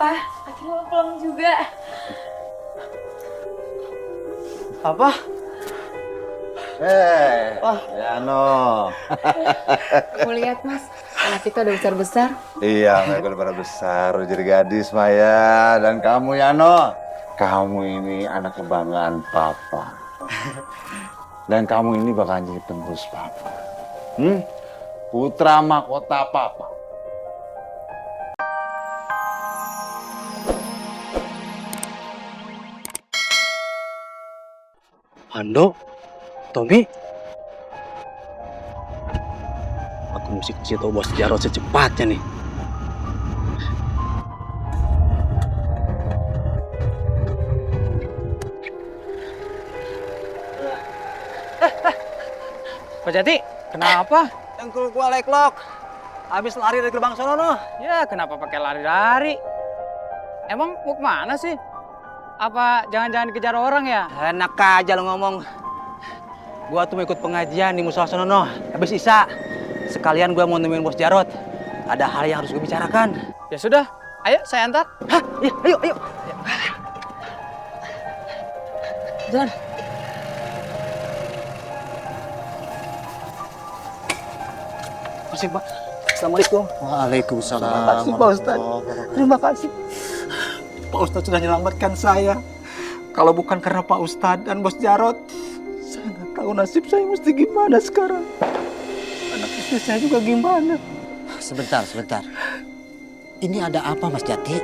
Pak, akhirnya lo pulang juga. Apa? Wah, Yano. Aku lihat Mas, anak kita udah besar-besar. Iya, mereka udah pada besar, udah jadi gadis, Maya. Dan kamu, Yano, kamu ini anak kebanggaan Papa. Dan kamu ini bakal jadi penerus Papa. Putra mahkota Papa. Ando, Tommy. Aku mesti kasih tahu Bos Jarod secepatnya nih. Pak Jati, kenapa? Dengkul gua leklok. Habis lari dari gerbang sono no. Ya, kenapa pakai lari-lari? Emang mau kemana sih? Apa jangan-jangan dikejar orang ya? Enak aja lo ngomong. Gua tuh mau ikut pengajian di musola sono no. Habis Isya. Sekalian gua mau nemuin Bos Jarod. Ada hal yang harus gue bicarakan. Ya sudah, ayo saya antar. Hah? Iya, ayo, ayo. Jalan. Masih, Pak. Assalamualaikum. Waalaikumsalam. Terima kasih, Pak Ustadz. Terima kasih. Pak Ustadz sudah menyelamatkan saya. Kalau bukan karena Pak Ustadz dan Bos Jarod, saya nggak tahu nasib saya mesti gimana sekarang. Anak istri saya juga gimana. Sebentar. Ini ada apa, Mas Jati?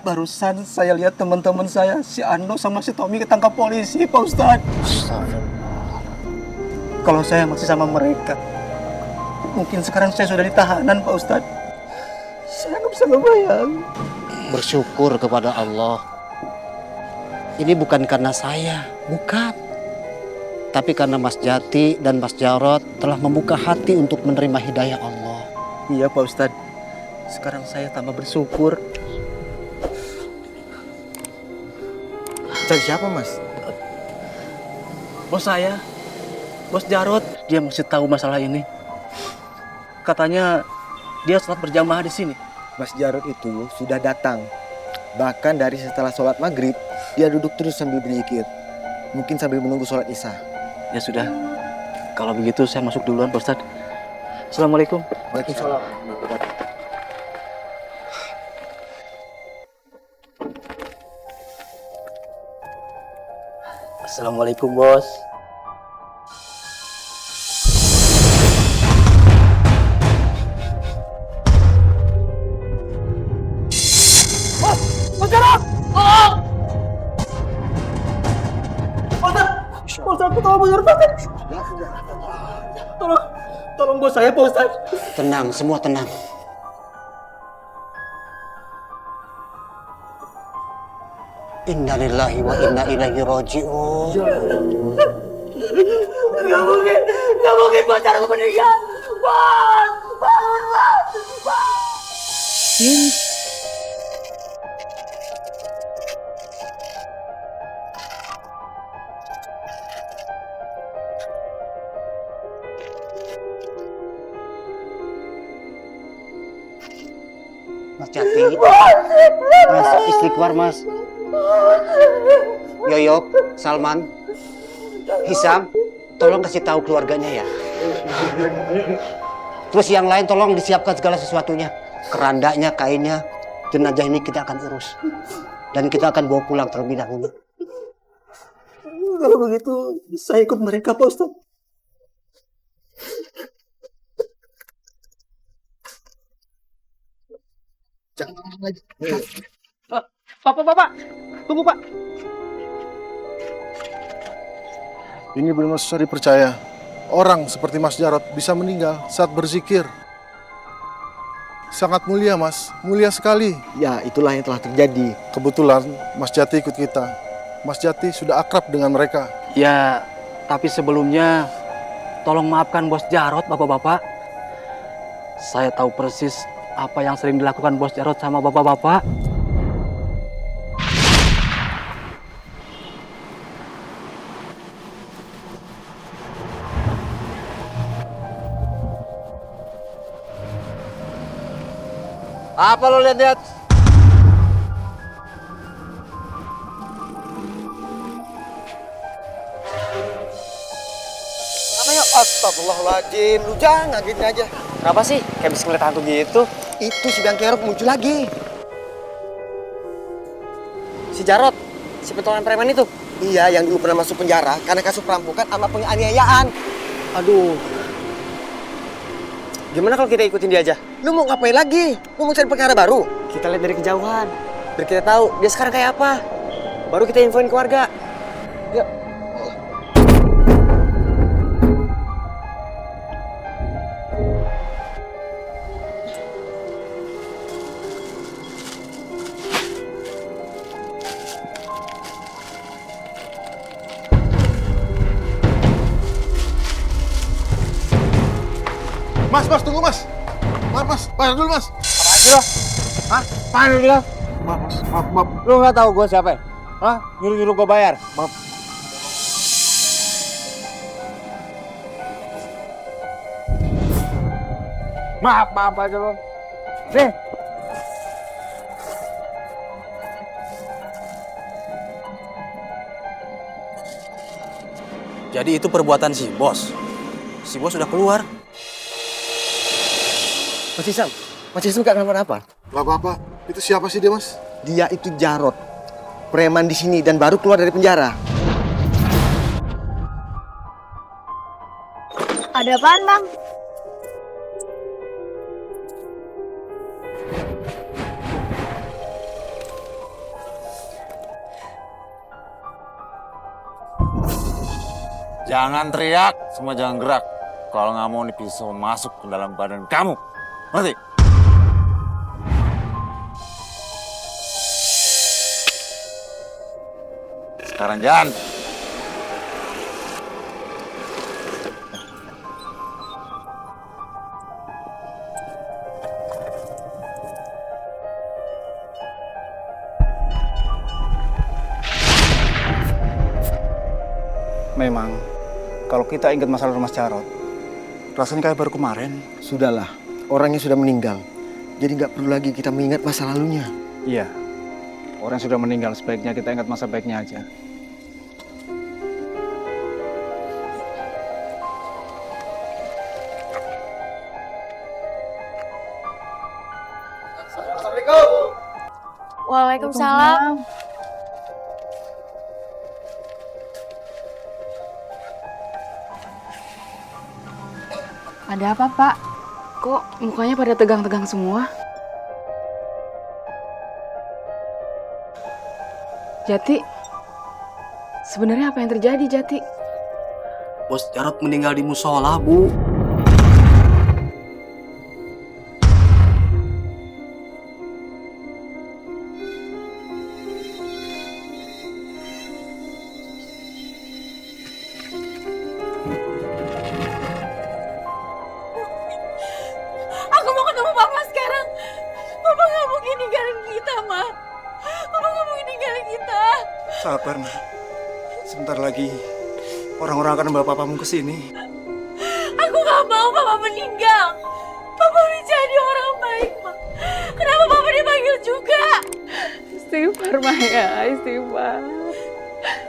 Barusan saya lihat teman-teman saya, si Ando sama si Tommy ketangkap polisi, Pak Ustadz. Kalau saya masih sama mereka, mungkin sekarang saya sudah ditahanan, Pak Ustadz. Saya nggak bisa ngebayang. Bersyukur kepada Allah. Ini bukan karena saya, bukan. Tapi karena Mas Jati dan Mas Jarod telah membuka hati untuk menerima hidayah Allah. Iya, Pak Ustadz. Sekarang saya tambah bersyukur. Cari siapa, Mas? Bos saya, Bos Jarod, dia masih tahu masalah ini. Katanya dia sholat berjamaah di sini. Mas Jarod itu sudah datang. Bahkan dari setelah sholat maghrib, dia duduk terus sambil berzikir. Mungkin sambil menunggu sholat isya. Ya sudah, kalau begitu saya masuk duluan, Pak Ustadz. Assalamualaikum. Waalaikumsalam. Assalamualaikum, Bos. Bos Jarod! Bos, aku tahu Bos Jarod. Tolong bos saya, Pak Ustadz. Tenang, semua tenang. Innalillahi wa inna ilaihi raji'un. Gak mungkin Bos Jarod meninggal. Bos, bangun, Bos. Mas Jati. Mas, istighfar, Mas. Yoyok, Salman, Hisam, tolong kasih tahu keluarganya ya. Terus yang lain tolong disiapkan segala sesuatunya. Kerandanya, kainnya, jenazah ini kita akan urus. Dan kita akan bawa pulang terlebih dahulu. Kalau begitu, saya ikut mereka, Pak Ustadz. Jangan lagi. Bapak, tunggu, Pak. Ini belum susah dipercaya. Orang seperti Mas Jarod bisa meninggal saat berzikir. Sangat mulia, Mas. Mulia sekali. Ya, itulah yang telah terjadi. Kebetulan Mas Jati ikut kita. Mas Jati sudah akrab dengan mereka. Ya, tapi sebelumnya tolong maafkan Bos Jarod, Bapak-bapak. Saya tahu persis apa yang sering dilakukan Bos Jarod sama Bapak-bapak. Apa lo lihat-lihat? Astagfirullahaladzim, lu jangan gini aja. Kenapa sih? Kayak bisa ngeliat hantu gitu. Itu si Biang Kerok muncul lagi. Si Jarot, si pentolan preman itu. Iya, yang dulu pernah masuk penjara karena kasus perampokan sama penganiayaan. Aduh. Gimana kalau kita ikutin dia aja? Lu mau ngapain lagi? Lu mau cari perkara baru? Kita lihat dari kejauhan. Biar kita tahu dia sekarang kayak apa. Baru kita infoin ke warga. Ya. Mas, tunggu mas. Mas, bayar dulu mas. Apaan sih lo? Hah? Apaan lu bilang? Maaf. Lu nggak tahu gue siapa ya? Hah? Nyuruh-nyuruh gue bayar? Maaf. Maaf aja lo. Nih. Jadi itu perbuatan si bos. Si bos sudah keluar. Mas Isam gak kenapa-napa. Gak apa-apa. Itu siapa sih dia mas? Dia itu Jarot, preman di sini dan baru keluar dari penjara. Ada apaan, Bang? Jangan teriak, semua jangan gerak. Kalau nggak mau nih pisau masuk ke dalam badan kamu. Ngerti? Sekarang jalan. Memang, kalau kita ingat masalah Mas Jarot, rasanya kayak baru kemarin. Sudahlah, orangnya sudah meninggal. Jadi nggak perlu lagi kita mengingat masa lalunya. Iya, orang yang sudah meninggal sebaiknya kita ingat masa baiknya aja. Waalaikumsalam. Ada apa, Pak? Kok mukanya pada tegang-tegang semua? Jati, sebenarnya apa yang terjadi, Jati? Bos Jarot meninggal di musola, Bu. Aku mau ketemu Papa sekarang. Papa nggak mungkin ninggalin kita, Ma. Papa nggak mungkin ninggalin kita. Sabar, Nak. Sebentar lagi orang-orang akan membawa papamu ke sini. Aku nggak mau Papa meninggal. Papa udah jadi orang baik, Ma. Kenapa Papa dipanggil juga? Istighfar, Maya. Istighfar.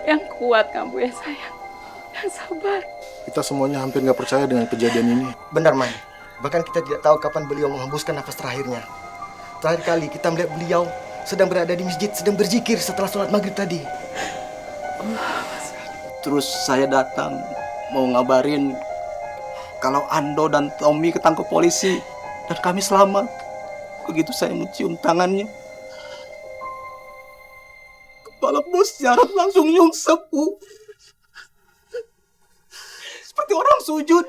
Yang kuat kamu ya, sayang. Yang sabar. Kita semuanya hampir nggak percaya dengan kejadian ini. Benar, Mai. Bahkan kita tidak tahu kapan beliau menghembuskan nafas terakhirnya. Terakhir kali kita melihat beliau sedang berada di masjid, sedang berzikir setelah sholat maghrib tadi. Terus saya datang mau ngabarin kalau Ando dan Tommy ketangkep polisi dan kami selamat. Begitu saya mencium tangannya, kepala bos Jarot langsung nyungsep, Bu. Seperti orang sujud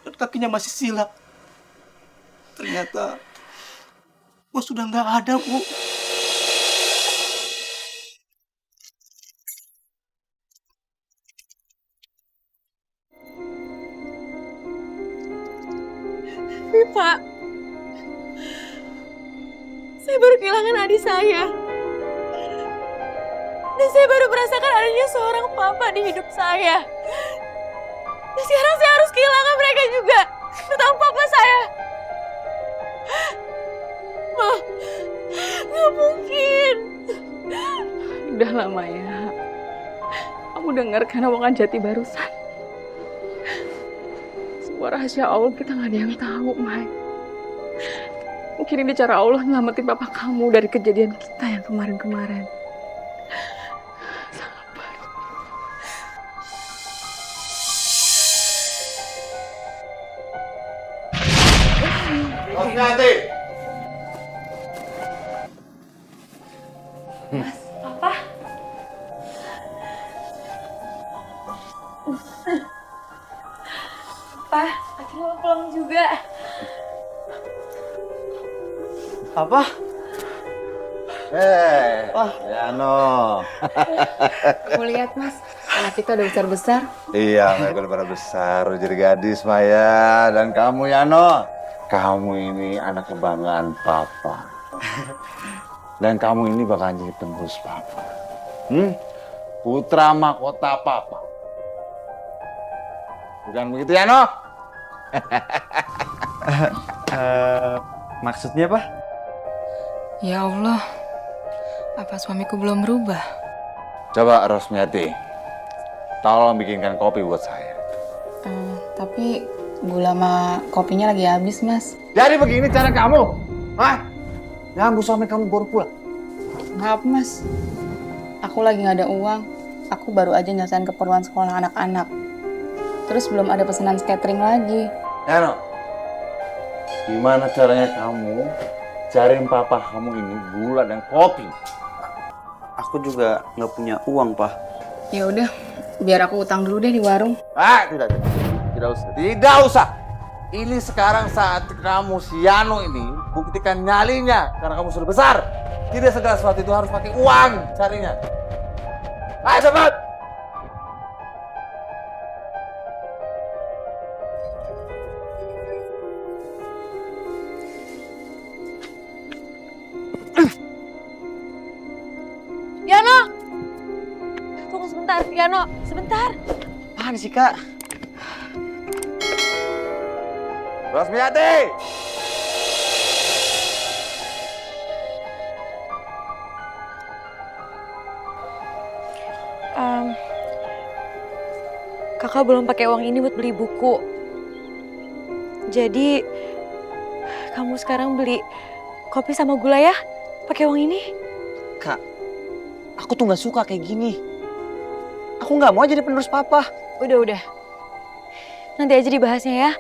dan kakinya masih silap. Ternyata bos sudah nggak ada, Bu. Pak, saya baru kehilangan adik saya. Dan saya baru merasakan adanya seorang papa di hidup saya. Dan sekarang saya harus kehilangan mereka juga. Terutama papa saya. Ma, nggak mungkin. Udah lama ya. Kamu dengarkan omongan Jati barusan. semua rahasia Allah kita nggak ada yang tahu, Mai. Mungkin ini cara Allah nyelamatin papa kamu dari kejadian kita yang kemarin-kemarin. Rosmiati. Papa? Papa, akhirnya lo pulang juga. Apa? Yano. Kamu lihat, Mas, anak kita udah besar-besar. Iya, mereka udah pada besar, udah jadi gadis, Maya. Dan kamu, Yano, kamu ini anak kebanggaan Papa. Dan kamu ini bakal jadi penerus Papa. Putra mahkota Papa. Bukan begitu, Yano? Maksudnya, Pak? Ya Allah, apa suamiku belum berubah? Coba, Rosmiati, tolong bikinkan kopi buat saya. Tapi gula sama kopinya lagi habis, Mas. Jadi begini cara kamu? Hah? Nyambut suami kamu baru pulang? Maaf, Mas. Aku lagi nggak ada uang. Aku baru aja nyelesain keperluan sekolah anak-anak. Terus belum ada pesanan catering lagi. Yano, gimana caranya kamu cariin papa kamu ini gula dan kopi? Aku juga nggak punya uang, Pak. Ya udah, biar aku utang dulu deh di warung. Tidak usah. Tidak usah. Ini sekarang saat kamu si Yano ini buktikan nyalinya karena kamu sudah besar. Tidak segala sesuatu itu harus pakai uang carinya. Ayo cepat. Yano! Tunggu sebentar, Yano. Sebentar. Apaan sih, Kak? Rosmiati! Kakak belum pakai uang ini buat beli buku. Jadi, kamu sekarang beli kopi sama gula ya? Pakai uang ini? Kak, aku tuh nggak suka kayak gini. Aku nggak mau jadi penerus Papa. Udah. Nanti aja dibahasnya ya.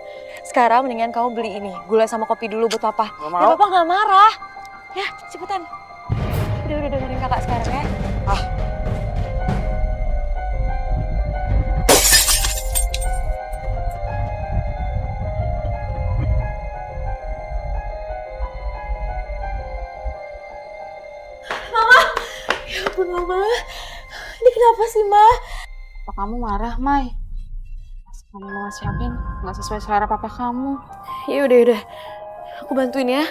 Sekarang mendingan kamu beli ini, gula sama kopi dulu buat Papa. Gak mau. Ya Papa nggak marah. Ya, cepetan. Udah dengerin kakak sekarang ya. Mama! Ya ampun, Mama. Ini kenapa sih, Ma? Apa kamu marah, Mai? Pas kamu mau siapin, nggak sesuai selera papa kamu. Ya udah. Aku bantuin ya.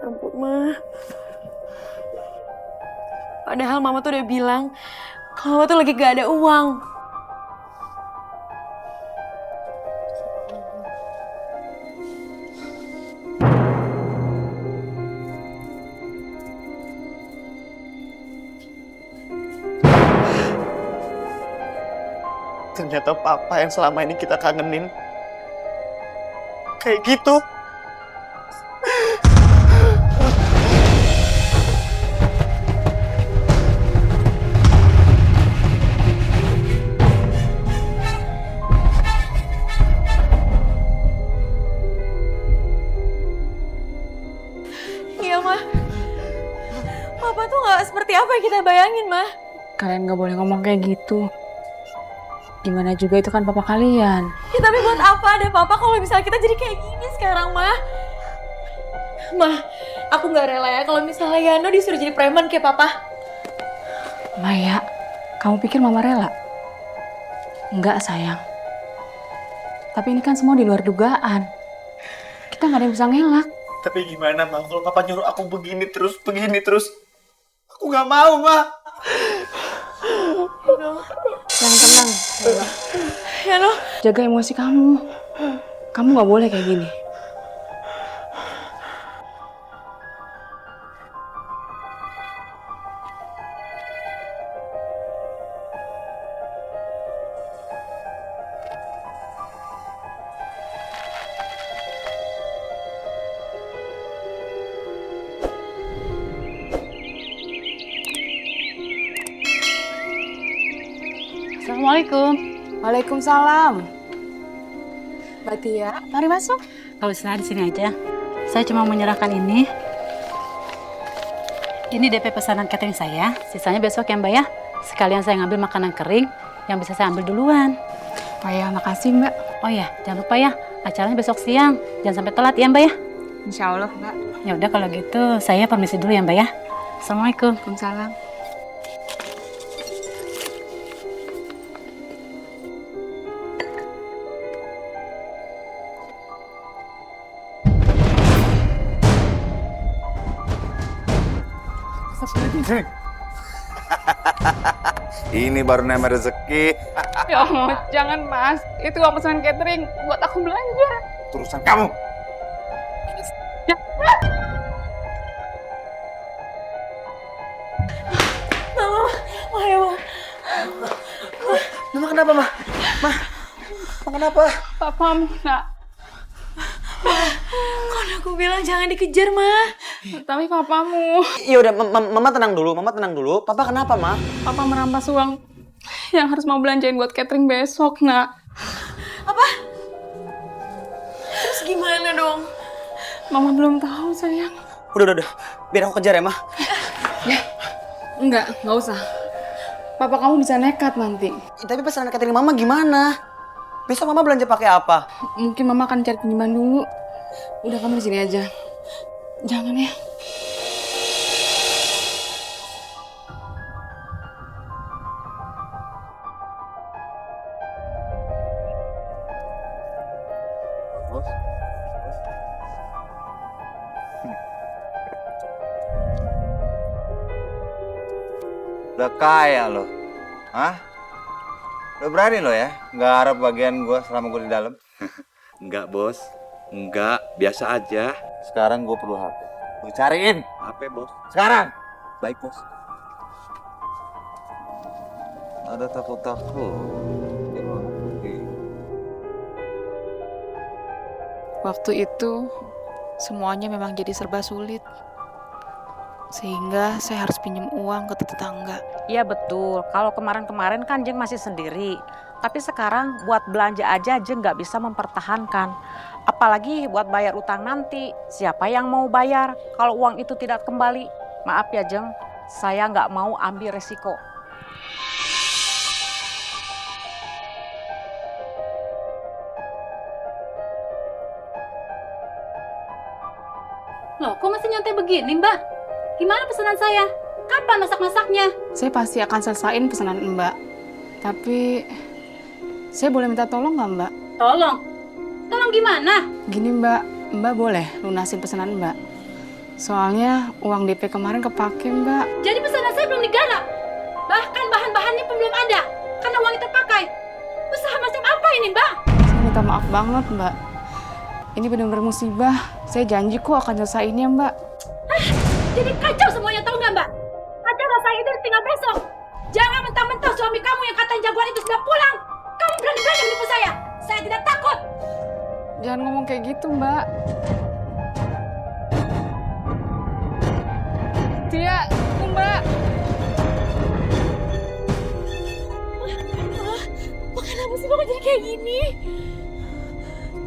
Ya ampun, Ma. Padahal Mama tuh udah bilang kalau Mama tuh lagi gak ada uang. Ternyata Papa yang selama ini kita kangenin kayak gitu. Iya, Ma. Papa tuh gak seperti apa yang kita bayangin, Ma. Kalian nggak boleh ngomong kayak gitu. Gimana juga itu kan papa kalian. Ya tapi buat apa ada Papa kalau misalnya kita jadi kayak gini sekarang, Ma? Ma, aku gak rela ya kalau misalnya Yano disuruh jadi preman kayak Papa. Maya, kamu pikir mama rela? Enggak, sayang. Tapi ini kan semua di luar dugaan. Kita nggak ada yang bisa ngelak. Tapi gimana, Ma? Kalau Papa nyuruh aku begini terus. Aku nggak mau, Ma. Yang tenang. Yano, Jaga emosi kamu. Kamu nggak boleh kayak gini. Assalamualaikum. Waalaikumsalam. Mbak Tia, mari masuk. Kalau istirahat di sini aja. Saya cuma menyerahkan ini. Ini DP pesanan catering saya. Sisanya besok ya Mbak ya. Sekalian saya ngambil makanan kering yang bisa saya ambil duluan. Oh ya, makasih Mbak. Oh ya, jangan lupa ya. Acaranya besok siang. Jangan sampai telat ya Mbak ya. Insya Allah Mbak. Ya udah kalau gitu saya permisi dulu ya Mbak ya. Assalamualaikum. Waalaikumsalam. Ini baru namanya rezeki. Ya Allah, jangan Mas. Itu uang pesanan catering buat aku belanja. Urusan kamu. Ya. Mama, ya Ma. Mama kenapa, Ma? Ma kenapa? Papamu, nak. Kan aku bilang jangan dikejar, Ma. Tapi papamu. Iya udah, Mama tenang dulu, Mama tenang dulu. Papa kenapa, Ma? Papa merampas uang yang harus mau belanjain buat catering besok, nak. Apa? Terus gimana dong? Mama belum tahu, sayang. Udah. Biar aku kejar ya, Ma. Enggak usah. Papa kamu bisa nekat nanti. Tapi pesanan catering Mama gimana? Besok Mama belanja pakai apa? Mungkin Mama akan cari pinjaman dulu. Udah, kamu di sini aja. Jangan ya. Udah kaya lo. Hah? Udah berani lo ya? Nggak harap bagian gua selama gua di dalam. Enggak, Bos. Enggak, biasa aja. Sekarang gua perlu HP. Gua cariin. HP, Bos. Sekarang. Baik, Bos. Ada takut-takut. Waktu itu semuanya memang jadi serba sulit. Sehingga saya harus pinjam uang ke tetangga. Iya betul, kalau kemarin-kemarin kan Jeng masih sendiri. Tapi sekarang buat belanja aja Jeng nggak bisa mempertahankan. Apalagi buat bayar utang nanti. Siapa yang mau bayar kalau uang itu tidak kembali? Maaf ya Jeng, saya nggak mau ambil resiko. Loh, kok masih nyantai begini Mbak? Gimana pesanan saya? Kapan masak-masaknya? Saya pasti akan selesaiin pesanan Mbak. Tapi saya boleh minta tolong nggak Mbak? Tolong? Tolong gimana? Gini Mbak boleh lunasin pesanan Mbak. Soalnya uang DP kemarin kepake Mbak. Jadi pesanan saya belum digarap? Bahkan bahan-bahannya pun belum ada? Karena uangnya terpakai? Usaha macam apa ini Mbak? Saya minta maaf banget Mbak. Ini benar-benar musibah. Saya janji kok akan selesaiinnya Mbak. Jadi kacau semuanya, tahu nggak Mbak? Acara saya itu tinggal besok. Jangan mentang-mentang suami kamu yang katanya jagoan itu sudah pulang. Kamu berani-berani menipu saya. Saya tidak takut. Jangan ngomong kayak gitu Mbak. Tia, tunggu Mbak. Kenapa sih Bapak jadi kayak gini?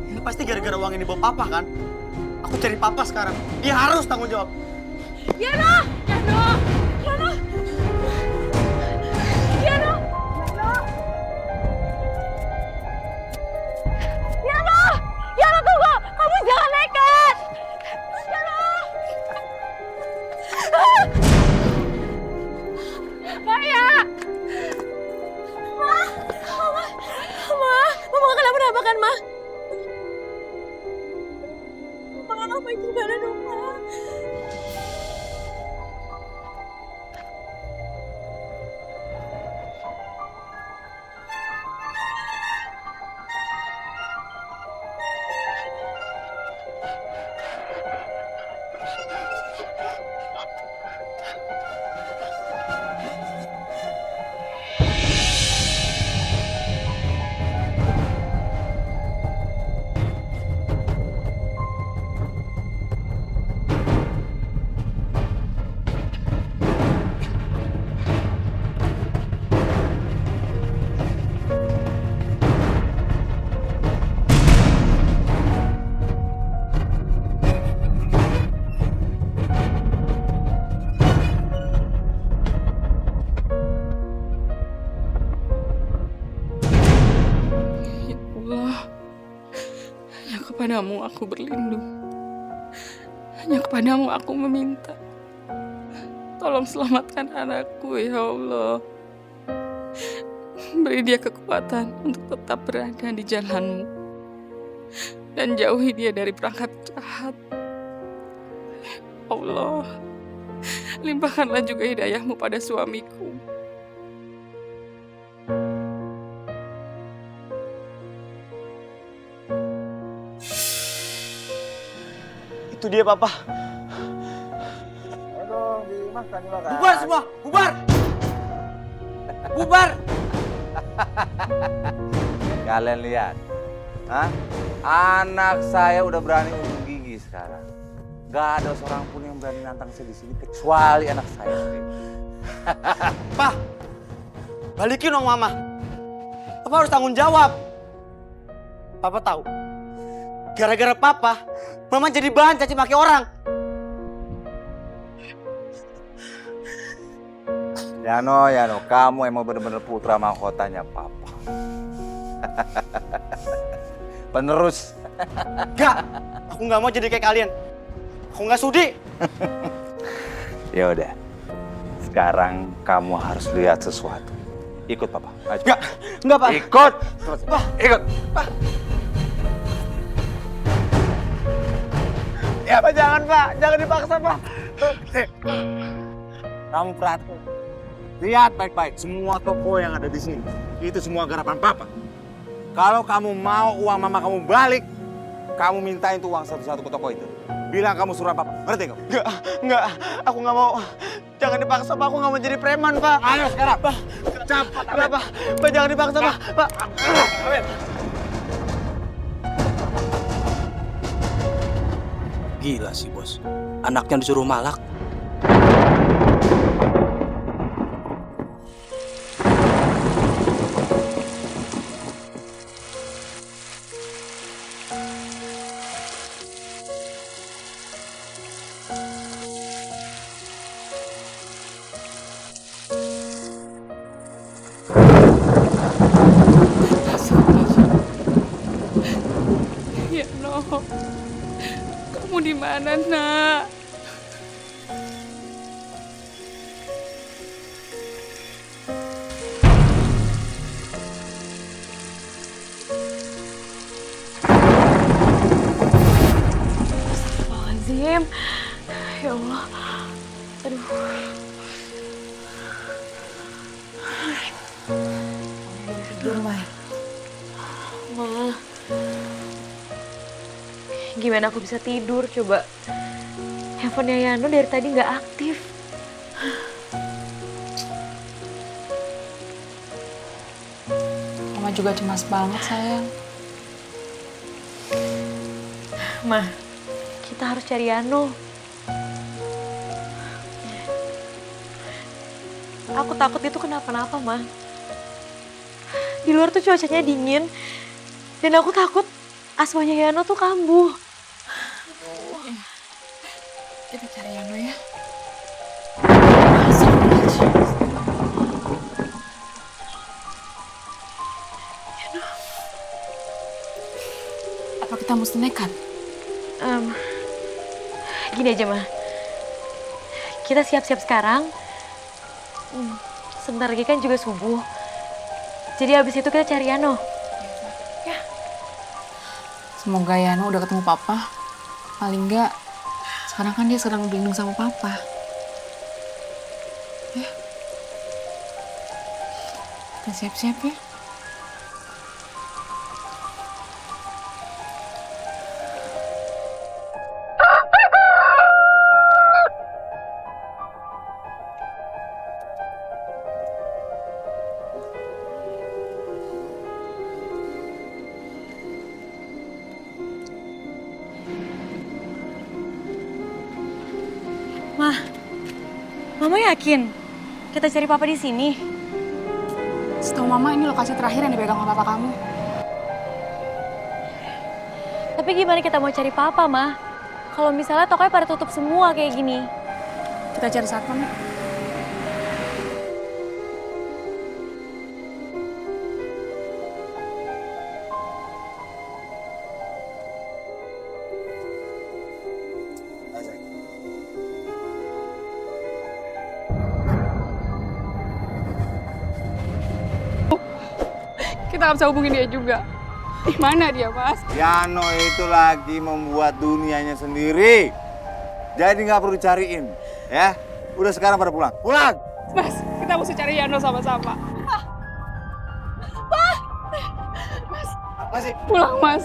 Ini pasti gara-gara uang ini bawa Papa kan? Aku cari Papa sekarang. Dia harus tanggung jawab. Yano! Yano tunggu! Kamu jangan nekat! Yano! Maya! Mama kenapa kan, Ma? Mama gimana dong, Ma? kepadamu aku berlindung. Hanya kepadamu aku meminta. Tolong selamatkan anakku ya Allah. Beri dia kekuatan untuk tetap berada di jalanmu. Dan jauhi dia dari perangkap jahat. Allah, limpahkanlah juga hidayahmu pada suamiku. Itu dia, Papa. Bubar semua, bubar! Bubar! Kalian lihat, hah? Anak saya udah berani unjuk gigi sekarang. Gak ada seorang pun yang berani nantang saya di sini kecuali anak saya sendiri. Pak, balikin dong Mama. Papa harus tanggung jawab. Papa tahu, gara-gara Papa, Mama jadi bahan caci maki orang. Yano, kamu emang bener-bener putra mahkotanya Papa. Penerus. Gak, aku nggak mau jadi kayak kalian. Aku nggak sudi. Ya udah, sekarang kamu harus lihat sesuatu. Ikut Papa. Ayo. Nggak Pak. Ikut. Terus. Pak. Ikut. Pak. Ya Pak, jangan Pak, jangan dipaksa Pak. Kamu perhatikan. Lihat baik-baik, semua toko yang ada di sini, itu semua garapan Papa. Kalau kamu mau uang Mama kamu balik, kamu mintain tuh uang satu-satu ke toko itu. Bilang kamu suruh Papa, ngerti nggak? Nggak, aku nggak mau. Jangan dipaksa Pak, aku nggak mau jadi preman Pak. Ayo sekarang. Pak, cepat. Nggak Pak, Pak jangan dipaksa Pak. Pak. Gila sih bos, anaknya disuruh malak. Ya no, kamu di mana nak? Astagfirullahaladzim. Ya Allah. Aduh. Tidur, Mai. Ma, gimana aku bisa tidur coba? Handphonenya Yano dari tadi nggak aktif. Mama juga cemas banget, sayang. Ma, kita harus cari Yano. Aku takut itu kenapa-napa, Ma. Di luar tuh cuacanya dingin. Dan aku takut asmanya Yano tuh kambuh. Kita cari Yano ya. Apa kita mesti nekat? Gini aja, Ma. Kita siap-siap sekarang. Sebentar lagi kan juga subuh. Jadi habis itu kita cari Yano. Ya. Semoga Yano udah ketemu Papa. Paling enggak, sekarang kan dia sedang berlindung sama Papa. Ya. Kita siap-siap ya. Mama yakin kita cari Papa di sini? Setahu Mama ini lokasi terakhir yang dipegang sama Papa kamu. Tapi gimana kita mau cari Papa, Ma? Kalau misalnya tokonya pada tutup semua kayak gini. Kita cari satpam ya. nggak bisa hubungin dia juga. Di mana dia, Mas? Yano itu lagi membuat dunianya sendiri. Jadi nggak perlu dicariin, ya. Udah sekarang pada pulang. Pulang! Mas, kita mesti cari Yano sama-sama. Mas, Masih? pulang, Mas.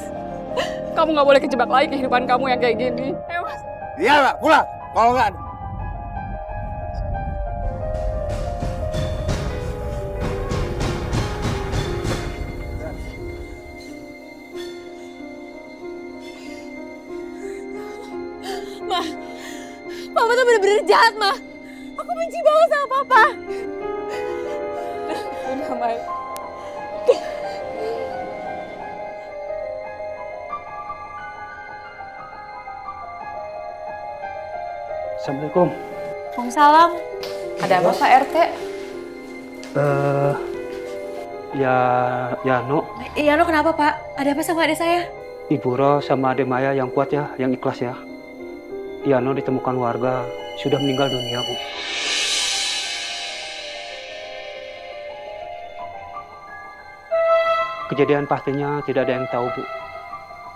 Kamu nggak boleh kejebak lagi kehidupan kamu yang kayak gini. Mas. Iya, Pak. Pulang. Kalau nggak... Papa tuh bener-bener jahat, Ma. Aku benci banget sama Papa. Udah, Mai. Assalamualaikum. Waalaikumsalam. Ada apa, Pak RT? Yano, Iya, lo kenapa, Pak? Ada apa sama adik saya? Ibu Ros sama Ade Maya yang kuat ya, yang ikhlas ya. Yano ditemukan warga sudah meninggal dunia, Bu. Kejadian pastinya tidak ada yang tahu, Bu.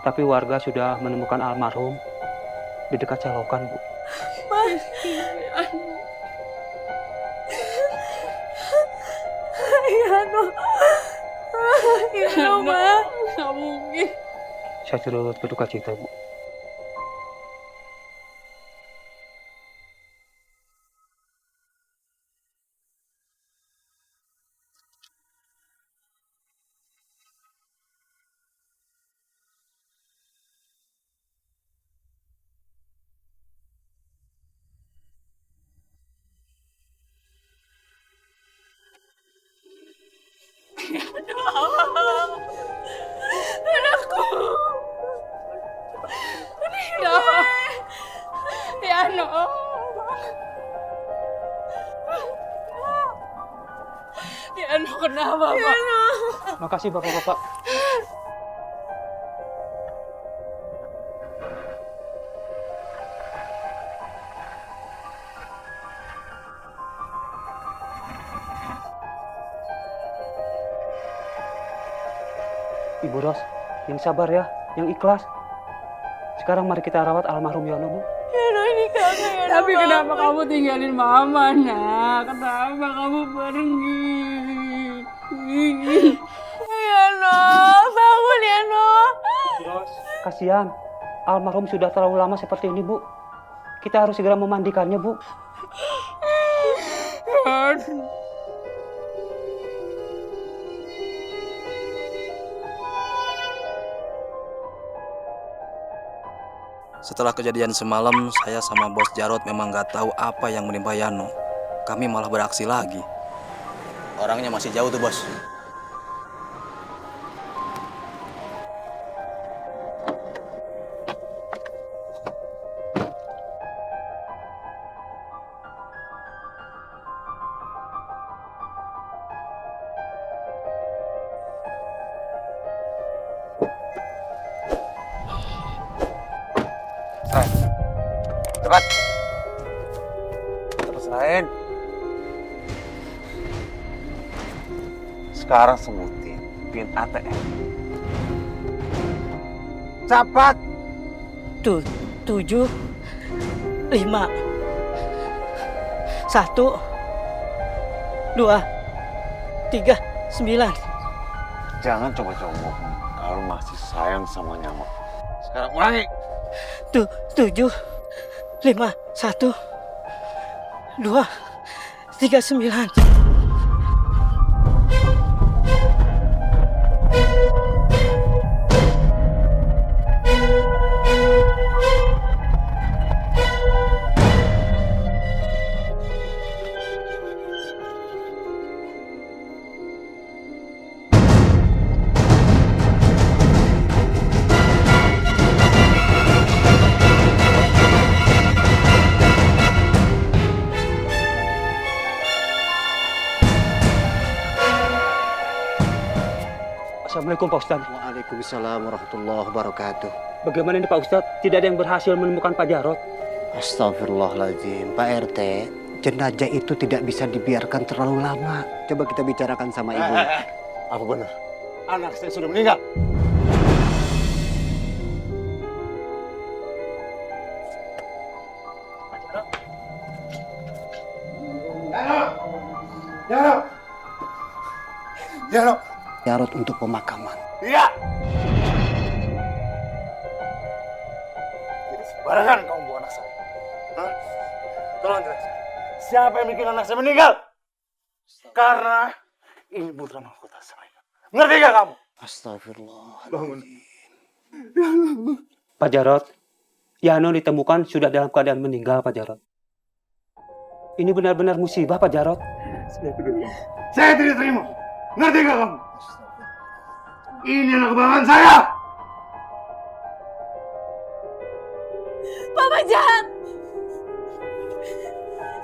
Tapi warga sudah menemukan almarhum di dekat selokan, Bu. Iya, Ma. Nggak mungkin. Saya turut berduka cita, Bu. Anakku. Yano. Yano, kenapa, Pak? Makasih, Bapak-bapak. Ibu Ros, yang sabar ya, yang ikhlas. Sekarang mari kita rawat almarhum Yano, Bu. Yano ini kangen. Tapi kenapa kamu tinggalin Mama, nak? Kenapa kamu pergi? Yano, bangun Yano. Ros, kasihan. Almarhum sudah terlalu lama seperti ini, Bu. Kita harus segera memandikannya, Bu. Setelah kejadian semalam, saya sama Bos Jarot memang nggak tahu apa yang menimpa Yano. Kami malah beraksi lagi. Orangnya masih jauh tuh, Bos. Cepat. Cepat selain. Sekarang sebutin PIN ATM. Cepat. 7, 5, 1, 2, 3, 9. Jangan coba-coba kalau masih sayang sama nyawa. Sekarang ulangi. 7, 5, 1, 2, 3, 9. Assalamualaikum, Pak Ustadz. Waalaikumsalam warahmatullahi wabarakatuh. Bagaimana ini, Pak Ustadz? Tidak ada yang berhasil menemukan Pak Jarot. Astagfirullahaladzim, Pak RT. Jenazah itu tidak bisa dibiarkan terlalu lama. Coba kita bicarakan sama ibu. Apa benar? anak saya sudah meninggal. Jaro. Jarod untuk pemakaman. Iya. Jadi sembarangan kamu bawa anak saya. Hah? Tolong jelaskan. Siapa yang bikin anak saya meninggal? Karena ini putra mahkota saya. Ngerti gak kamu? Astagfirullah. Pak Jarod, Yano ditemukan sudah dalam keadaan meninggal, Pak Jarod. Ini benar-benar musibah, Pak Jarod. Saya tidak terima. Ngerti gak kamu? Ini anak kebanggaan saya. Papa jahat.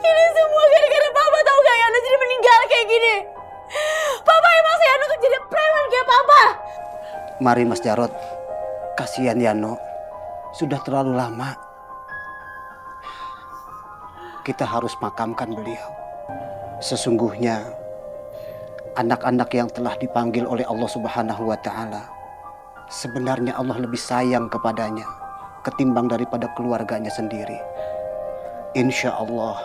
Ini semua gara-gara Papa, tahu gak Yano jadi meninggal kayak gini. Papa emang saya Yano tuh jadi preman kayak Papa. Mari Mas Jarod, kasihan Yano, sudah terlalu lama. Kita harus makamkan beliau. Sesungguhnya anak-anak yang telah dipanggil oleh Allah Subhanahu wa Ta'ala, sebenarnya Allah lebih sayang kepadanya ketimbang daripada keluarganya sendiri. Insya Allah,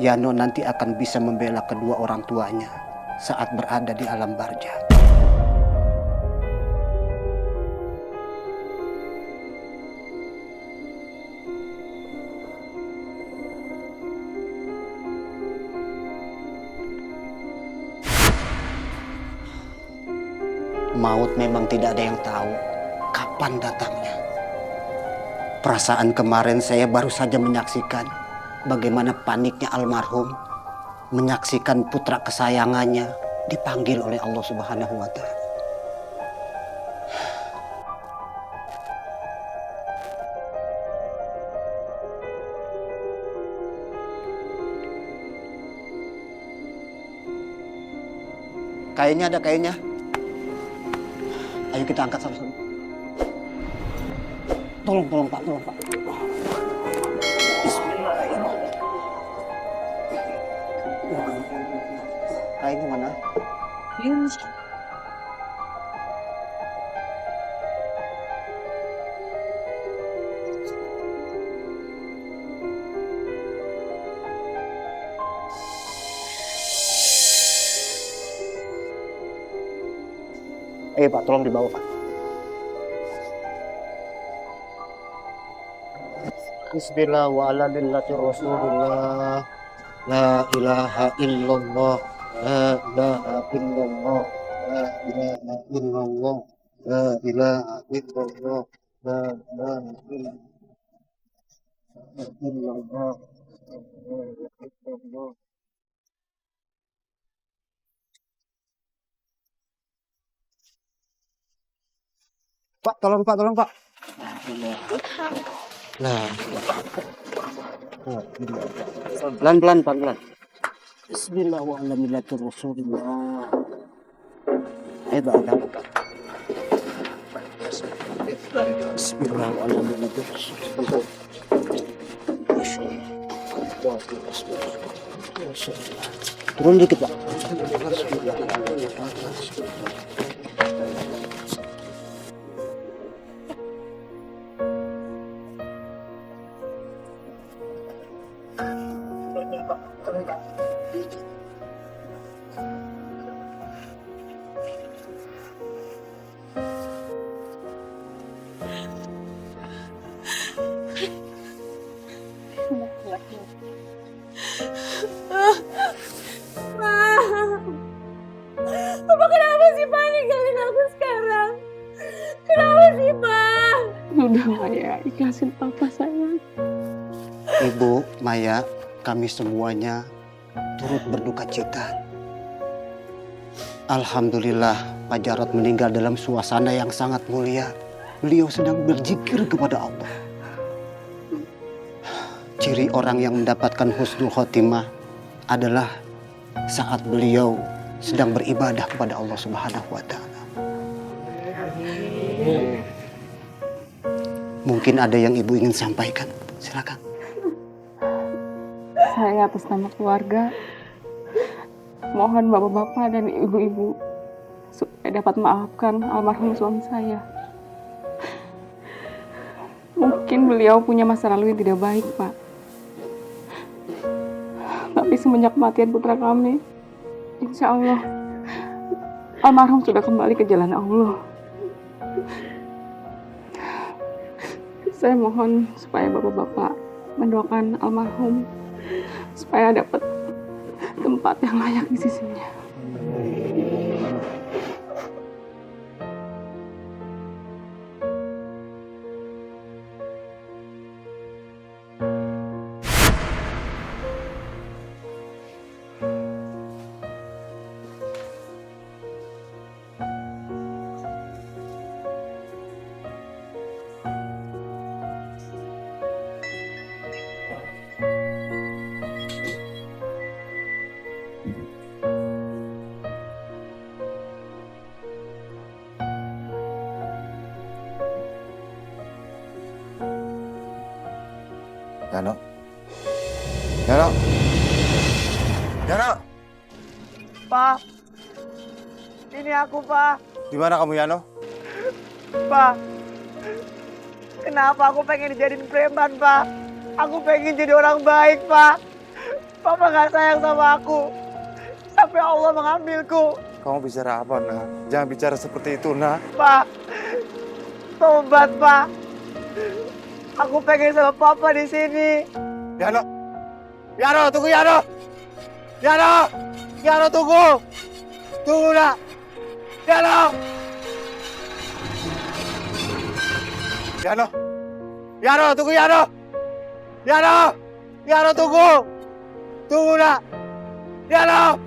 Yano nanti akan bisa membela kedua orang tuanya saat berada di alam barzah. Maut memang tidak ada yang tahu kapan datangnya. Perasaan kemarin saya baru saja menyaksikan bagaimana paniknya almarhum menyaksikan putra kesayangannya dipanggil oleh Allah Subhanahu wa Ta'ala. Kayaknya ada kayaknya. Ayo kita angkat sama-sama. Tolong Pak, tolong Pak. Bismillahirrahmanirrahim. Kain mana? Ini. Ayo Pak, tolong dibawa Pak. Bismillah wa ala millati Rasulillah. La ilaha illallah. La ilaha illallah. La ilaha illallah. La ilaha illallah. La ilaha illallah. Pak, tolong Pak, tolong Pak. Nah, pelan-pelan, pelan-pelan. Bismillahirrahmanirrahim. Bismillahirrahmanirrahim. Turun dikit Pak. Papa kenapa sih Pak ninggalin aku sekarang? Kenapa sih Pak? Udah Maya, ikhlasin Papa sayang. Ibu, Maya, kami semuanya turut berduka cita. Alhamdulillah, Pak Jarod meninggal dalam suasana yang sangat mulia. Beliau sedang berzikir kepada Allah. Ciri orang yang mendapatkan husnul khotimah adalah saat beliau sedang beribadah kepada Allah Subhanahu wa Ta'ala. Mungkin ada yang Ibu ingin sampaikan. Silakan. Saya atas nama keluarga mohon bapak-bapak dan ibu-ibu supaya dapat memaafkan almarhum suami saya. Mungkin beliau punya masa lalu yang tidak baik, Pak. Tapi semenjak kematian putra kami, insya Allah almarhum sudah kembali ke jalan Allah. Saya mohon supaya bapak-bapak mendoakan almarhum supaya dapat tempat yang layak di sisinya. Yano. Yano. Yano. Pak, ini aku, Pak. Di mana kamu, Yano? Pak, kenapa aku pengen dijadiin preman, Pak? Aku pengen jadi orang baik, Pak. Papa gak sayang sama aku. Sampai Allah mengambilku. Kamu bicara apa, Nak? Jangan bicara seperti itu, Nak. Pak, tobat, Pak. Aku pengen sama Papa di sini. Yano. Yano, tunggu, Yano. Yano. Yano, tunggu. Tunggu, Nak. Yano. Yano. Yano, tunggu, Yano. Yano. Yano, tunggu. Tunggu, Nak. Yano.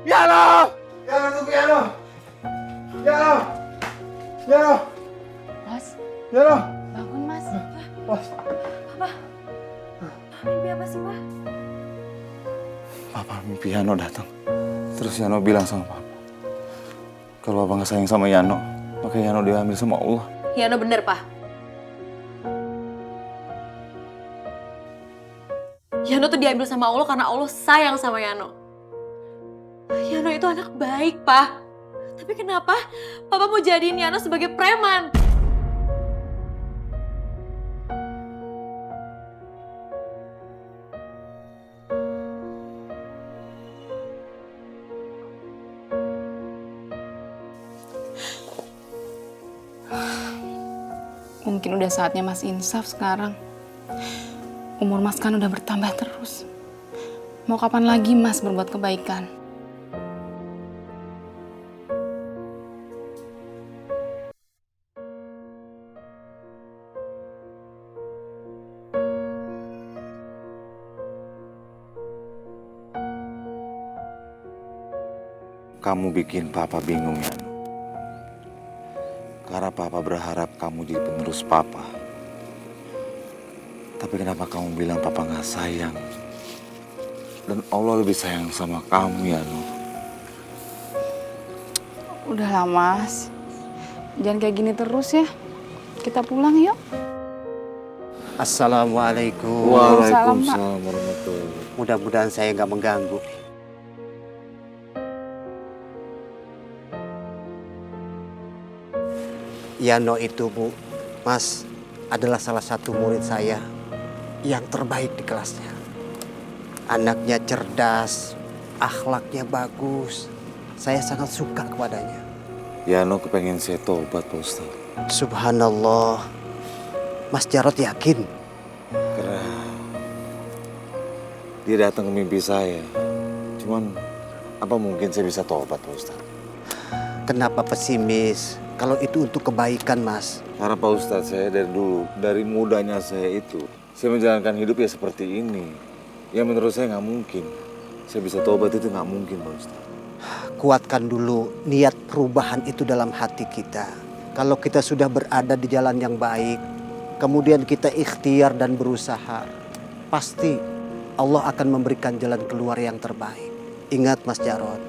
Yano! Yano, tunggu, Yano! Yano! Yano! Mas, Yano! bangun Mas. Mas. Papa, mimpi apa sih, Pak? Papa mimpi Yano datang. Terus Yano bilang sama Papa, kalau Papa nggak sayang sama Yano, maka Yano diambil sama Allah. Yano bener, Pak. Yano tuh diambil sama Allah karena Allah sayang sama Yano. Yano itu anak baik, Pak. Tapi kenapa Papa mau jadiin Yano sebagai preman? Mungkin udah saatnya Mas insaf sekarang. Umur Mas kan udah bertambah terus. Mau kapan lagi Mas berbuat kebaikan? Kamu bikin Papa bingung, Yano. Karena Papa berharap kamu jadi penerus Papa. Tapi kenapa kamu bilang Papa nggak sayang? Dan Allah lebih sayang sama kamu, Yano. Udahlah Mas, jangan kayak gini terus ya. Kita pulang yuk. Assalamualaikum. Waalaikumsalam warahmatullahi wabarakatuh. Mudah-mudahan saya nggak mengganggu. Yano itu, Bu, Mas, adalah salah satu murid saya yang terbaik di kelasnya. Anaknya cerdas, akhlaknya bagus. Saya sangat suka kepadanya. Yano kepengen saya tobat, Pak Ustadz. Subhanallah. Mas Jarod yakin? Karena dia datang ke mimpi saya. Cuman, apa mungkin saya bisa tobat, Pak Ustadz? Kenapa pesimis? Kalau itu untuk kebaikan, Mas. Karena Pak Ustadz, saya dari dulu, dari mudanya saya itu, saya menjalankan hidup ya seperti ini. Ya menurut saya nggak mungkin. Saya bisa tobat itu nggak mungkin, Pak Ustadz. Kuatkan dulu niat perubahan itu dalam hati kita. Kalau kita sudah berada di jalan yang baik, kemudian kita ikhtiar dan berusaha, pasti Allah akan memberikan jalan keluar yang terbaik. Ingat Mas Jarod,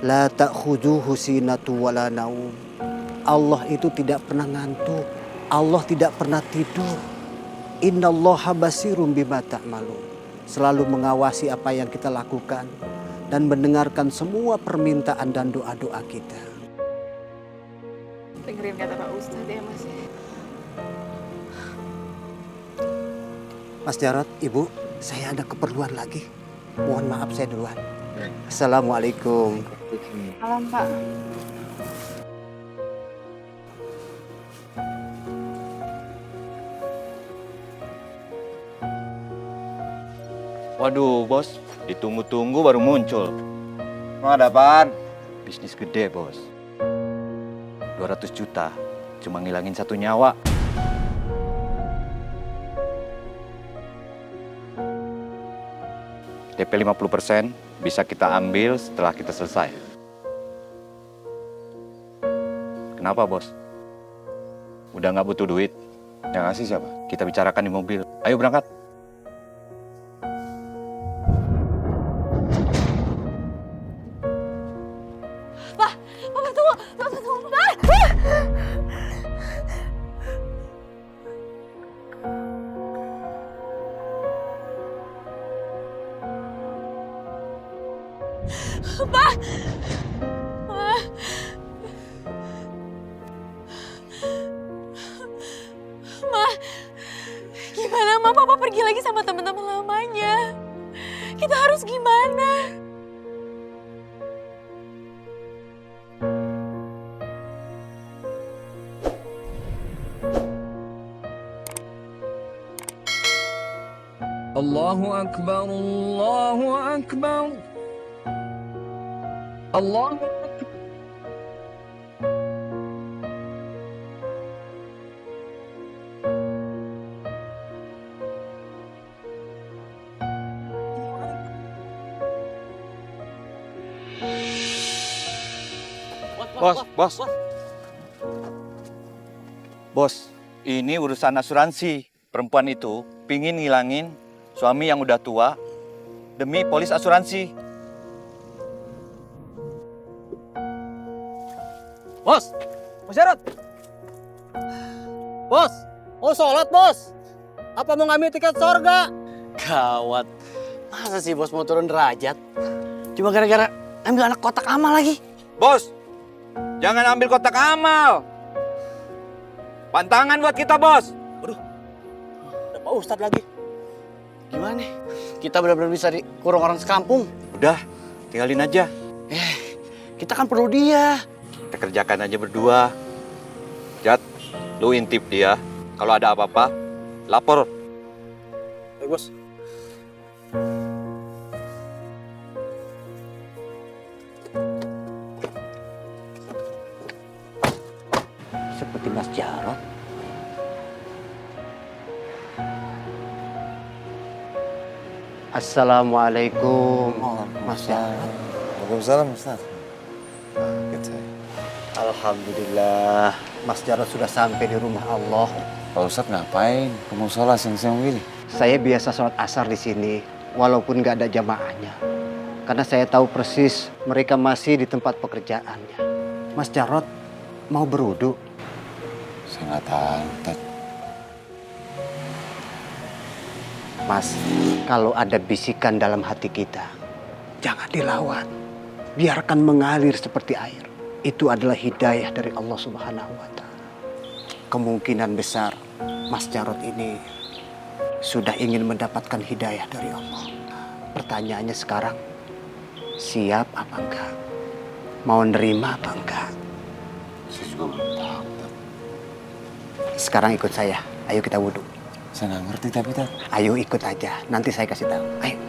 la ta'khuduhu sinatu wala naum. Allah itu tidak pernah ngantuk. Allah tidak pernah tidur. Innallaha basirum bima ta'malun. Selalu mengawasi apa yang kita lakukan dan mendengarkan semua permintaan dan doa-doa kita. Dengerin kata Pak Ustadz ya Mas. Mas Jarot, Ibu, saya ada keperluan lagi. Mohon maaf saya duluan. Assalamualaikum. Salam Pak. Waduh, bos. Ditunggu-tunggu baru muncul. Mau ada apaan? Bisnis gede, bos. 200 juta. Cuma ngilangin 1 nyawa. DP 50% bisa kita ambil setelah kita selesai. Kenapa, bos? Udah nggak butuh duit? Yang ngasih siapa? Kita bicarakan di mobil. Ayo berangkat. Papa tunggu, Papa tunggu, Pak. Pak. Ma, gimana Ma? Papa pergi lagi sama teman-teman lamanya. Kita harus gimana? Allahu Akbar, Allahu Akbar. Allahu Akbar. Bos. Bos, ini urusan asuransi. Perempuan itu pingin ngilangin suami yang udah tua demi polis asuransi. Bos, Mas Jarot. Bos, mau sholat bos? Apa mau ngambil tiket sorga? Gawat, masa sih bos mau turun derajat? Cuma gara-gara ambil anak kotak amal lagi. Bos, jangan ambil kotak amal. Pantangan buat kita, bos. Waduh, ada Pak Ustadz lagi. Gimana nih? Kita benar-benar bisa dikurung orang sekampung. Udah, tinggalin aja. Kita kan perlu dia. Kita kerjakan aja berdua. Jat, lu intip dia. Kalau ada apa-apa, lapor. Baik, bos. Seperti Mas Jarot. Assalamualaikum, Mas Jarot. Waalaikumsalam, Ustaz. Alhamdulillah, Mas Jarot sudah sampai di rumah Allah. Pak Ustadz ngapain? Kamu sholat siang-siang begini? Saya biasa sholat asar di sini, walaupun nggak ada jamaahnya. Karena saya tahu persis mereka masih di tempat pekerjaannya. Mas Jarot mau berwudu? Saya nggak tahu, Ustaz. Mas, kalau ada bisikan dalam hati kita, jangan dilawan. Biarkan mengalir seperti air. Itu adalah hidayah dari Allah Subhanahu wa Ta'ala. Kemungkinan besar Mas Jarot ini sudah ingin mendapatkan hidayah dari Allah. Pertanyaannya sekarang, siap apa enggak? Mau nerima apa enggak? Saya juga belum tahu, Ustaz. Sekarang ikut saya, ayo kita wudhu. Saya nggak ngerti tapi, Ustaz. Ayo ikut aja, nanti saya kasih tahu. Ayo.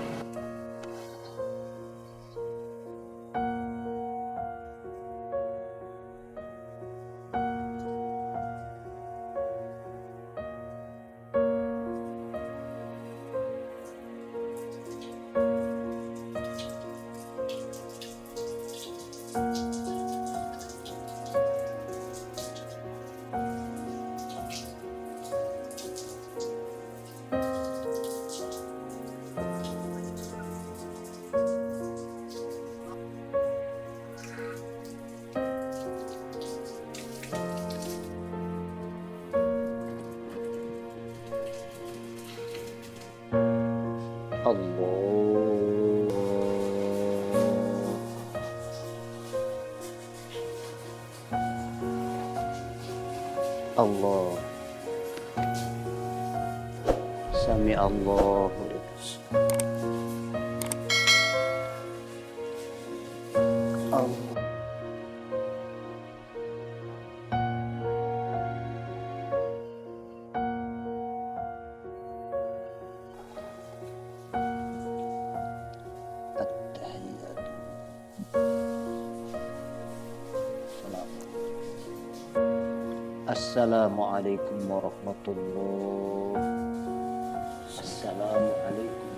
Allah. Sami Allahu Allah. Assalamualaikum warahmatullahi. Assalamualaikum.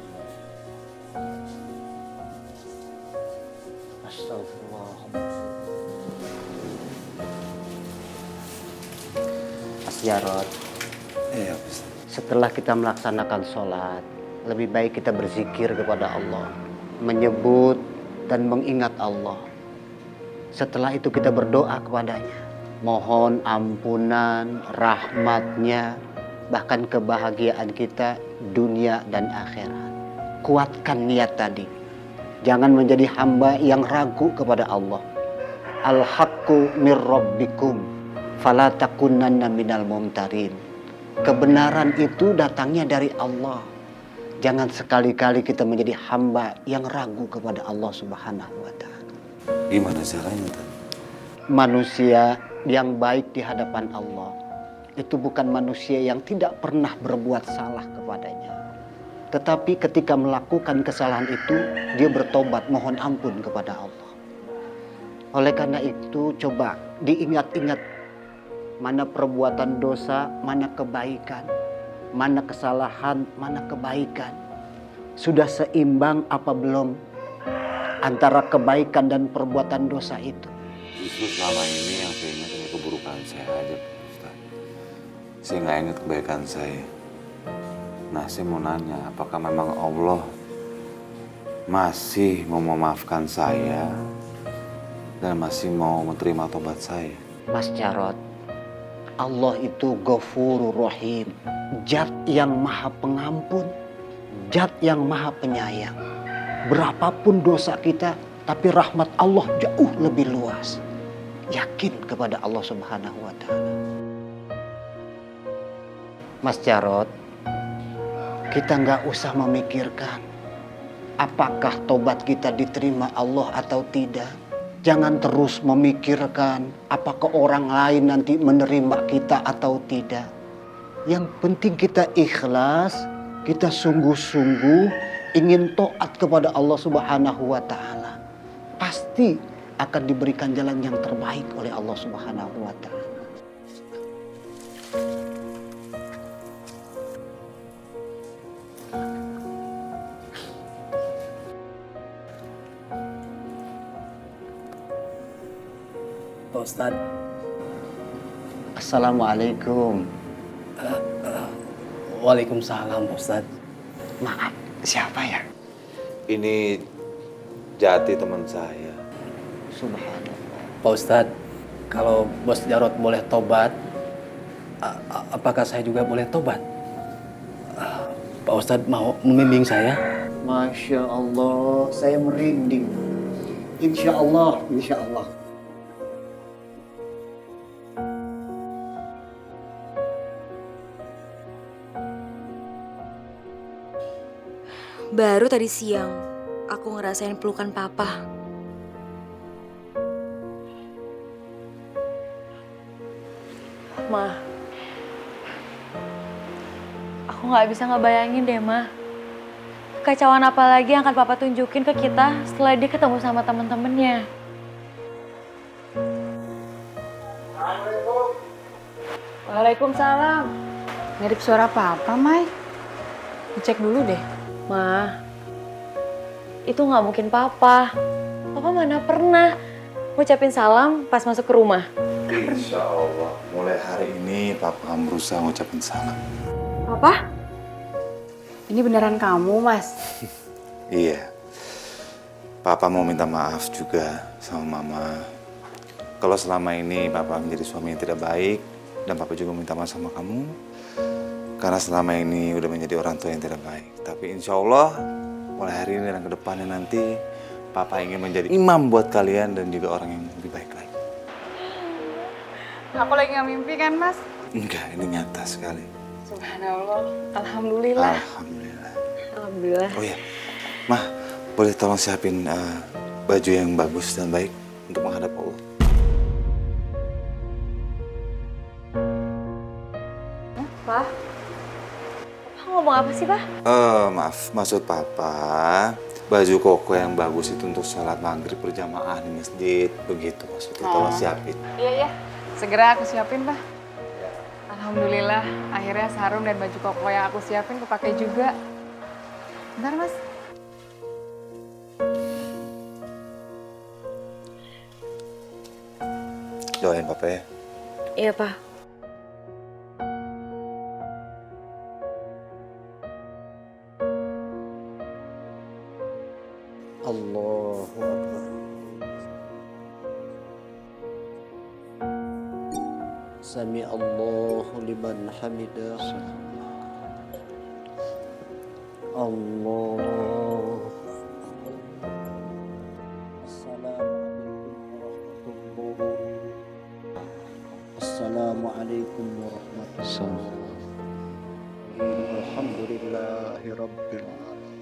Astagfirullah. Mas Jarod. Iya, Ustaz. Setelah kita melaksanakan sholat, lebih baik kita berzikir kepada Allah, menyebut dan mengingat Allah. Setelah itu kita berdoa kepadanya, mohon ampunan, rahmatnya, bahkan kebahagiaan kita dunia dan akhirat. Kuatkan niat tadi. Jangan menjadi hamba yang ragu kepada Allah. Al-haqqu mir rabbikum fala takunanna minal mumtarin. Kebenaran itu datangnya dari Allah. Jangan sekali-kali kita menjadi hamba yang ragu kepada Allah Subhanahu wa Ta'ala. Gimana caranya, Tan? Manusia yang baik di hadapan Allah itu bukan manusia yang tidak pernah berbuat salah kepadanya. Tetapi ketika melakukan kesalahan itu, dia bertobat mohon ampun kepada Allah. Oleh karena itu, coba diingat-ingat mana perbuatan dosa, mana kebaikan, mana kesalahan, mana kebaikan. Sudah seimbang apa belum antara kebaikan dan perbuatan dosa itu? Justru selama ini yang saya ingat hanya keburukan saya aja, Pak Ustaz. Saya nggak ingat kebaikan saya. Nah, saya mau nanya, apakah memang Allah masih mau memaafkan saya dan masih mau menerima tobat saya? Mas Jarod, Allah itu Ghafurur Rahim, Zat yang maha pengampun, Zat yang maha penyayang. Berapapun dosa kita, tapi rahmat Allah jauh lebih luas. Yakin kepada Allah Subhanahu wa Ta'ala. Mas Jarod, kita nggak usah memikirkan apakah tobat kita diterima Allah atau tidak. Jangan terus memikirkan apakah orang lain nanti menerima kita atau tidak. Yang penting kita ikhlas, kita sungguh-sungguh ingin taat kepada Allah Subhanahu wa Ta'ala. Pasti akan diberikan jalan yang terbaik oleh Allah Subhanahu wa Ta'ala. Pak Ustadz. Assalamualaikum. Waalaikumsalam, Pak Ustadz. Maaf, siapa ya? Ini Jati teman saya. Subhanallah. Pak Ustadz, kalau Bos Jarod boleh tobat, apakah saya juga boleh tobat? Pak Ustadz mau membimbing saya? Masya Allah, saya merinding. Insya Allah, insya Allah. Baru tadi siang, aku ngerasain pelukan papa. Ma, aku nggak bisa ngebayangin deh, Ma. Kekacauan apa lagi yang akan papa tunjukin ke kita setelah dia ketemu sama temen-temennya. Waalaikumsalam. Mirip suara papa, Mai. Cek dulu deh. Ma, itu nggak mungkin papa. Papa mana pernah ngucapin salam pas masuk ke rumah. Insya Allah, mulai hari ini Papa akan berusaha ngucapin salam. Apa? Ini beneran kamu, Mas? Iya. Papa mau minta maaf juga sama Mama. Kalau selama ini Papa menjadi suami yang tidak baik, dan Papa juga minta maaf sama kamu. Karena selama ini udah menjadi orang tua yang tidak baik. Tapi insya Allah, mulai hari ini dan kedepannya nanti, Papa ingin menjadi imam buat kalian dan juga orang yang lebih baik lagi. Aku lagi nggak mimpi kan, Mas? Enggak, ini nyata sekali. Subhanallah. Alhamdulillah. Alhamdulillah. Alhamdulillah. Oh iya, Mah, boleh tolong siapin baju yang bagus dan baik untuk menghadap Allah. Pak, Papa ngomong apa sih, Pak? Maaf, maksud Papa, baju koko yang bagus itu untuk sholat maghrib berjamaah di masjid. Begitu maksudnya, tolong siapin. Iya, segera aku siapin, Pak. Alhamdulillah, akhirnya sarung dan baju koko yang aku siapin kepake juga. Bentar, Mas. Doain Papa ya. Iya, Pak. Allahu Akbar. Sami Allahu liman hamidah. Allah. Assalamualaikum warahmatullahi wabarakatuh. Alhamdulillahi rabbil alamin.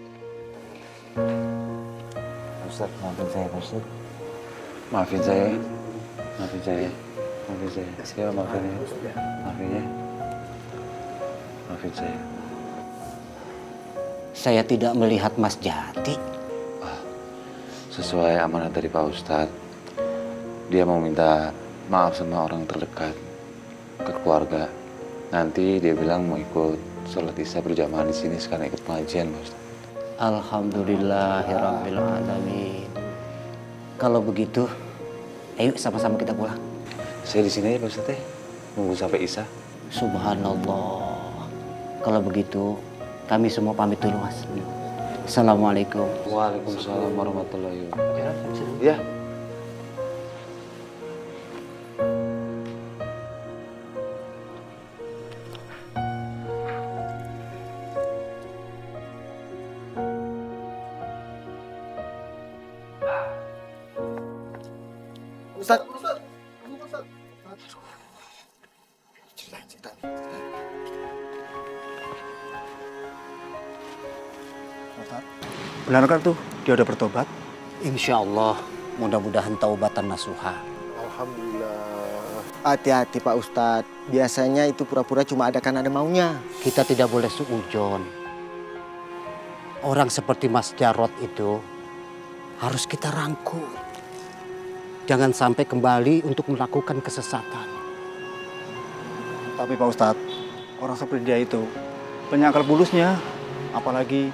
Ustaz, maafin saya, Ustaz. Maafin saya. Maafin saya. Maafin saya. Ya, maafin ya. Maafin ya. Maafin saya. Saya tidak melihat Mas Jati. Sesuai amanat dari Pak Ustadz, dia mau minta maaf sama orang terdekat, ke keluarga. Nanti dia bilang mau ikut sholat isya berjamaah di sini sekarang ikut pengajian, Pak Ustadz. Alhamdulillahirabbil alamin. Kalau begitu, ayo sama-sama kita pulang. Saya di sini ya, Pak Ustadz, nunggu sampai isya. Subhanallah. Kalau begitu, kami semua pamit dulu, Mas. Assalamualaikum. Waalaikumsalam warahmatullahi wabarakatuh. Ya. Ustaz. Benarkah tuh dia udah bertobat? Insya Allah, mudah-mudahan taubatan nasuha. Alhamdulillah. Hati-hati Pak Ustadz. Biasanya itu pura-pura cuma ada karena ada maunya. Kita tidak boleh suujon. Orang seperti Mas Jarot itu harus kita rangkul. Jangan sampai kembali untuk melakukan kesesatan. Tapi Pak Ustadz, orang seperti dia itu banyak akal bulusnya. Apalagi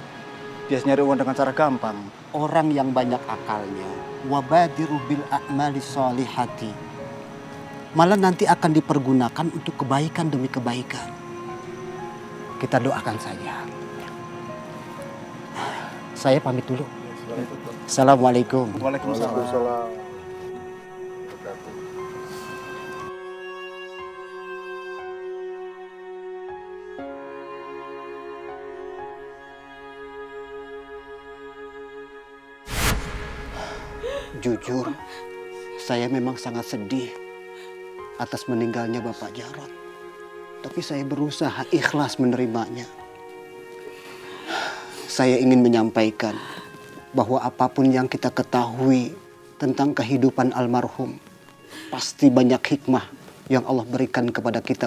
biasa nyari uang dengan cara gampang. Orang yang banyak akalnya, wabadiru bil a'mali sholihati, malah nanti akan dipergunakan untuk kebaikan demi kebaikan. Kita doakan saja. Saya pamit dulu. Assalamualaikum. Waalaikumsalam. Jujur, saya memang sangat sedih atas meninggalnya Bapak Jarot. Tapi saya berusaha ikhlas menerimanya. Saya ingin menyampaikan bahwa apapun yang kita ketahui tentang kehidupan almarhum, pasti banyak hikmah yang Allah berikan kepada kita.